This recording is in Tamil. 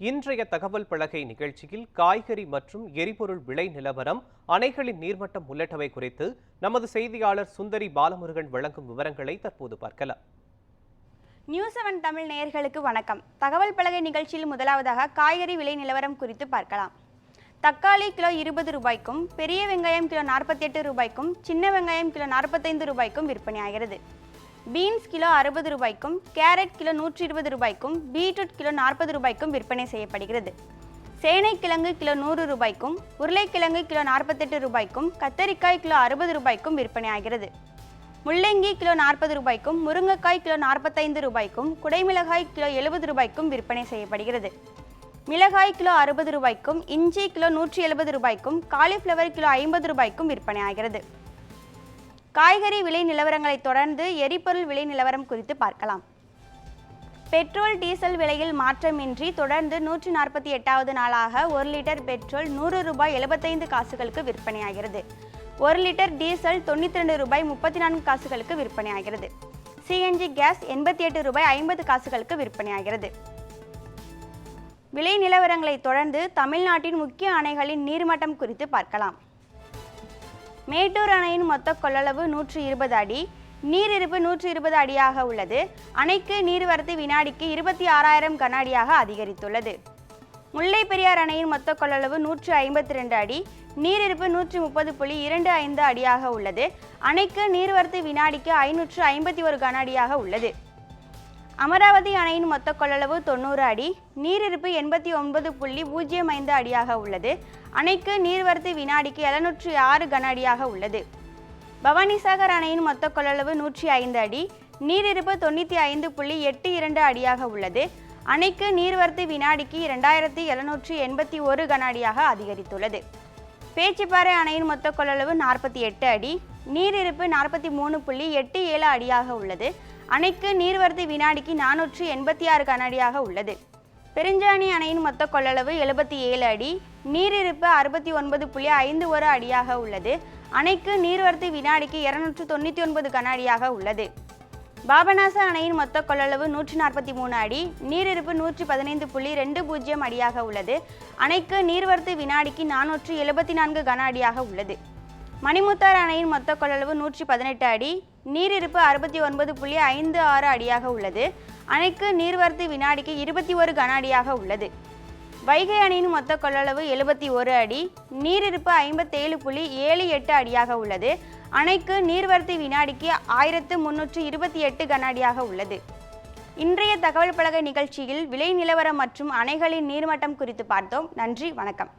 இன்றைய தகவல் பலகை நிகழ்ச்சியில் காய்கறி மற்றும் எரிபொருள் விலை நிலவரம், அணைகளின் நீர்மட்டம் உள்ளிட்டவை குறித்து நமது செய்தியாளர் சுந்தரி பாலமுருகன் வழங்கும் விவரங்களை தற்போது பார்க்கலாம். நியூஸ் 7 தமிழ் நேயர்களுக்கு வணக்கம். தகவல் பலகை நிகழ்ச்சியில் முதலாவதாக காய்கறி விலை நிலவரம் குறித்து பார்க்கலாம். தக்காளி கிலோ 20 ரூபாய்க்கும், பெரிய வெங்காயம் கிலோ 48 ரூபாய்க்கும், சின்ன வெங்காயம் கிலோ 45 ரூபாய்க்கும் விற்பனையாகிறது. பீன்ஸ் கிலோ 60 ரூபாய்க்கும், கேரட் கிலோ 120 ரூபாய்க்கும், பீட்ரூட் கிலோ 40 ரூபாய்க்கும் விற்பனை செய்யப்படுகிறது. சேனைக்கிழங்கு கிலோ 100 ரூபாய்க்கும், உருளைக்கிழங்கு கிலோ 48 ரூபாய்க்கும், கத்தரிக்காய் கிலோ 60 ரூபாய்க்கும் விற்பனையாகிறது. முள்ளங்கி கிலோ 40 ரூபாய்க்கும், முருங்கைக்காய் கிலோ 45 ரூபாய்க்கும், குடைமிளகாய் கிலோ 70 ரூபாய்க்கும் விற்பனை செய்யப்படுகிறது. மிளகாய் கிலோ 60 ரூபாய்க்கும், இஞ்சி கிலோ 170 ரூபாய்க்கும், காலிஃப்ளவர் கிலோ 50 ரூபாய்க்கும் விற்பனையாகிறது. காய்கறி விலை நிலவரங்களை தொடர்ந்து எரிபொருள் விலை நிலவரம் குறித்து பார்க்கலாம். பெட்ரோல் டீசல் விலையில் மாற்றமின்றி தொடர்ந்து 148வது நாளாக 1 லிட்டர் பெட்ரோல் 100 ரூபாய் 75 காசுகளுக்கு விற்பனையாகிறது. 1 லிட்டர் டீசல் 92 ரூபாய் 34 காசுகளுக்கு விற்பனையாகிறது. சிஎன்ஜி கேஸ் 88 ரூபாய் 50 காசுகளுக்கு விற்பனையாகிறது. விலை நிலவரங்களை தொடர்ந்து தமிழ்நாட்டின் முக்கிய அணைகளின் நீர்மட்டம் குறித்து பார்க்கலாம். மேட்டூர் அணையின் மொத்த கொள்ளளவு 120 அடி, நீரிருப்பு 120 அடியாக உள்ளது. அணைக்கு நீர்வரத்து வினாடிக்கு 26,000 கன அடியாக அதிகரித்துள்ளது. முல்லை பெரியார் அணையின் மொத்த கொள்ளளவு 152 அடி, நீரிருப்பு 130.25 அடியாக உள்ளது. அணைக்கு நீர்வரத்து வினாடிக்கு 551 கன அடியாக உள்ளது. அமராவதி அணையின் மொத்த கொள்ளளவு 90 அடி, நீரிருப்பு 89.05 அடியாக உள்ளது. அணைக்கு நீர்வரத்து வினாடிக்கு 706 கன அடியாக உள்ளது. பவானிசாகர் அணையின் மொத்த கொள்ளளவு 105 அடி, நீரிருப்பு 95.82 அடியாக உள்ளது. அணைக்கு நீர்வரத்து வினாடிக்கு 2781 கன அடியாக அதிகரித்துள்ளது. பேச்சிப்பாறை அணையின் மொத்த கொள்ளளவு 48 அடி, நீரிருப்பு 43.87 அடியாக உள்ளது. அணைக்கு நீர்வரத்து வினாடிக்கு 486 கன அடியாக உள்ளது. பெருஞ்சாணி அணையின் மொத்த கொள்ளளவு 77 அடி, நீரிருப்பு 69.51 அடியாக உள்ளது. அணைக்கு நீர்வரத்து வினாடிக்கு 299 கன அடியாக உள்ளது. பாபநாச அணையின் மொத்த கொள்ளளவு 143 அடி, நீரிருப்பு 115.20 அடியாக உள்ளது. அணைக்கு நீர்வரத்து வினாடிக்கு 474 கன அடியாக உள்ளது. மணிமுத்தாறு அணையின் மொத்த கொள்ளளவு 118 அடி, நீரிருப்பு 69.56 அடியாக உள்ளது. அணைக்கு நீர்வரத்து வினாடிக்கு 21 கன அடியாக உள்ளது. வைகை அணையின் மொத்த கொள்ளளவு 71 அடி, நீரிருப்பு 57.78 அடியாக உள்ளது. அணைக்கு நீர்வரத்து வினாடிக்கு 1328 கன அடியாக உள்ளது. இன்றைய தகவல் பலகை நிகழ்ச்சியில் விலை நிலவரம் மற்றும் அணைகளின் நீர்மட்டம் குறித்து பார்த்தோம். நன்றி, வணக்கம்.